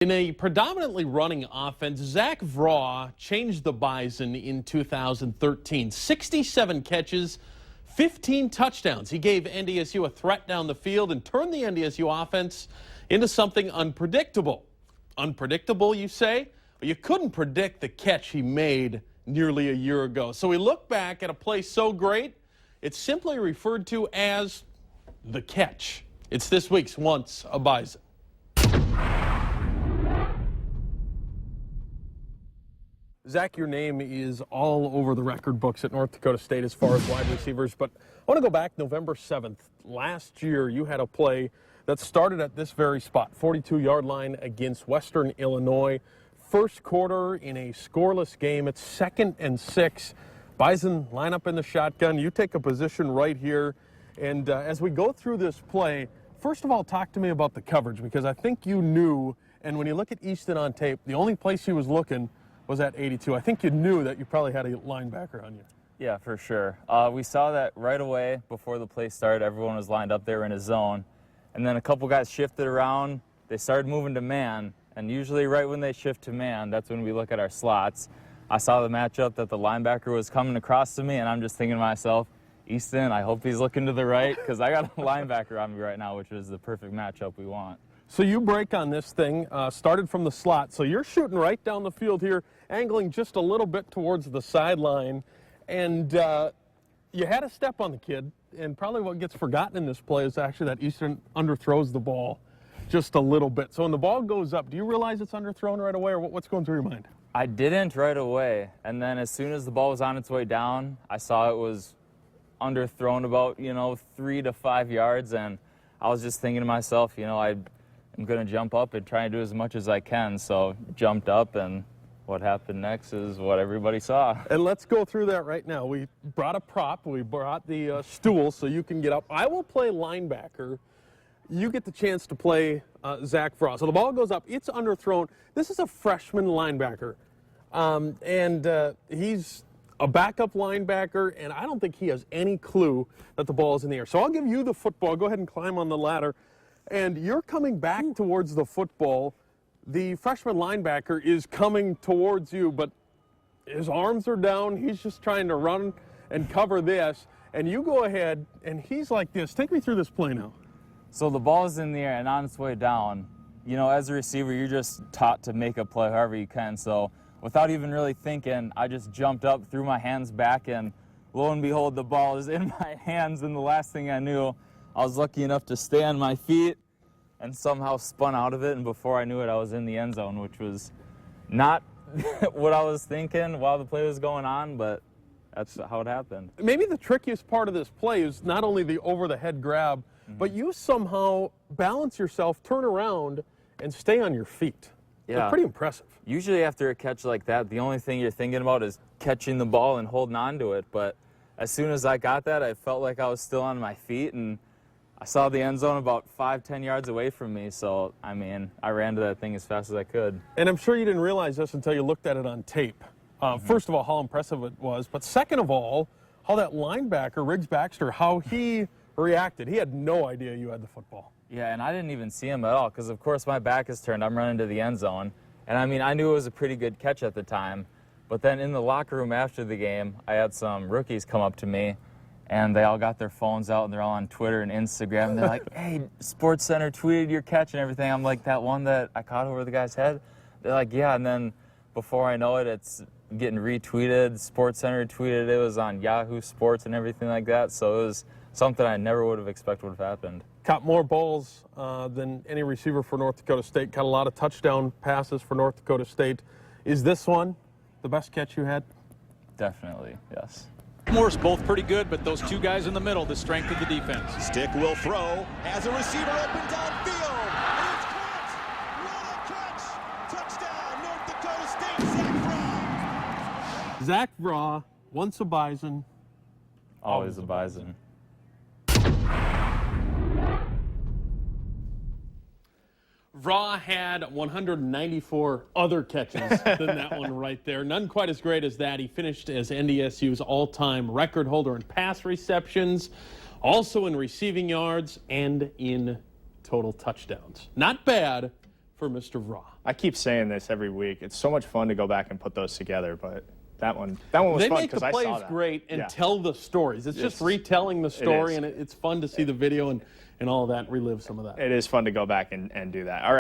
In a predominantly running offense, Vraa changed the Bison in 2013. 67 catches, 15 touchdowns. He gave NDSU a threat down the field and turned the NDSU offense into something unpredictable. Unpredictable, you say? Well, you couldn't predict the catch he made nearly a year ago. So we look back at a play so great, it's simply referred to as the catch. It's this week's Once a Bison. Zach, your name is all over the record books at North Dakota State as far as wide receivers, but I want to go back November 7th. Last year, you had a play that started at this very spot, 42-yard line against Western Illinois. First quarter in a scoreless game. It's 2nd and 6. Bison line up in the shotgun. You take a position right here. And as we go through this play, first of all, talk to me about the coverage, because I think you knew, and when you look at Easton on tape, the only place he was looking was at 82. I think you knew that you probably had a linebacker on you. Yeah, for sure. We saw that right away before the play started. Everyone was lined up there in a zone. And then a couple guys shifted around. They started moving to man. And usually right when they shift to man, that's when we look at our slots. I saw the matchup that the linebacker was coming across to me, and I'm just thinking to myself, Easton, I hope he's looking to the right, because I got a linebacker on me right now, which is the perfect matchup we want. So you break on this thing, started from the slot. So you're shooting right down the field here, angling just a little bit towards the sideline. And you had a step on the kid. And probably what gets forgotten in this play is actually that Easton underthrows the ball just a little bit. So when the ball goes up, do you realize it's underthrown right away, or what's going through your mind? I didn't right away. And then as soon as the ball was on its way down, I saw it was underthrown about, 3 to 5 yards. And I was just thinking to myself, I'm going to jump up and try and do as much as I can. So jumped up, and what happened next is what everybody saw. And let's go through that right now. We brought a prop. We brought the stool so you can get up. I will play linebacker. You get the chance to play Zach Vraa. So the ball goes up. It's underthrown. This is a freshman linebacker. He's a backup linebacker, and I don't think he has any clue that the ball is in the air. So I'll give you the football. Go ahead and climb on the ladder. And you're coming back towards the football. The freshman linebacker is coming towards you, but his arms are down. He's just trying to run and cover this. And you go ahead, and he's like this. Take me through this play now. So the ball is in the air and on its way down. As a receiver, you're just taught to make a play however you can. So without even really thinking, I just jumped up, threw my hands back, and lo and behold, the ball is in my hands. And the last thing I knew, I was lucky enough to stay on my feet and somehow spun out of it. And before I knew it, I was in the end zone, which was not what I was thinking while the play was going on, but that's how it happened. Maybe the trickiest part of this play is not only the over-the-head grab, but you somehow balance yourself, turn around, and stay on your feet. Yeah. They're pretty impressive. Usually after a catch like that, the only thing you're thinking about is catching the ball and holding on to it. But as soon as I got that, I felt like I was still on my feet, and I saw the end zone about 5-10 yards away from me. So, I ran to that thing as fast as I could. And I'm sure you didn't realize this until you looked at it on tape. First of all, how impressive it was. But second of all, how that linebacker, Riggs Baxter, how he reacted. He had no idea you had the football. Yeah, and I didn't even see him at all because, of course, my back is turned. I'm running to the end zone. And, I knew it was a pretty good catch at the time. But then in the locker room after the game, I had some rookies come up to me, and they all got their phones out, and they're all on Twitter and Instagram. And they're like, hey, SportsCenter tweeted your catch and everything. I'm like, that one that I caught over the guy's head? They're like, yeah. And then before I know it, it's getting retweeted. SportsCenter tweeted it. Was on Yahoo Sports and everything like that. So it was something I never would have expected would have happened. Caught more balls than any receiver for North Dakota State. Caught a lot of touchdown passes for North Dakota State. Is this one the best catch you had? Definitely, yes. Moore's both pretty good, but those two guys in the middle, the strength of the defense. Stick will throw, has a receiver open downfield, and it's caught. What a catch! Touchdown, North Dakota State, Zach Vraa. Zach Vraa, once a Bison. Always a Bison. Vraa had 194 other catches than that one right there. None quite as great as that. He finished as NDSU's all-time record holder in pass receptions, also in receiving yards, and in total touchdowns. Not bad for Mr. Vraa. I keep saying this every week. It's so much fun to go back and put those together, but that one was They fun make because the I saw plays that. great and Yeah. tell the stories. It's just It's- retelling the story, is. and it's fun to see the video and all that, relive some of that. It is fun to go back and do that. All right.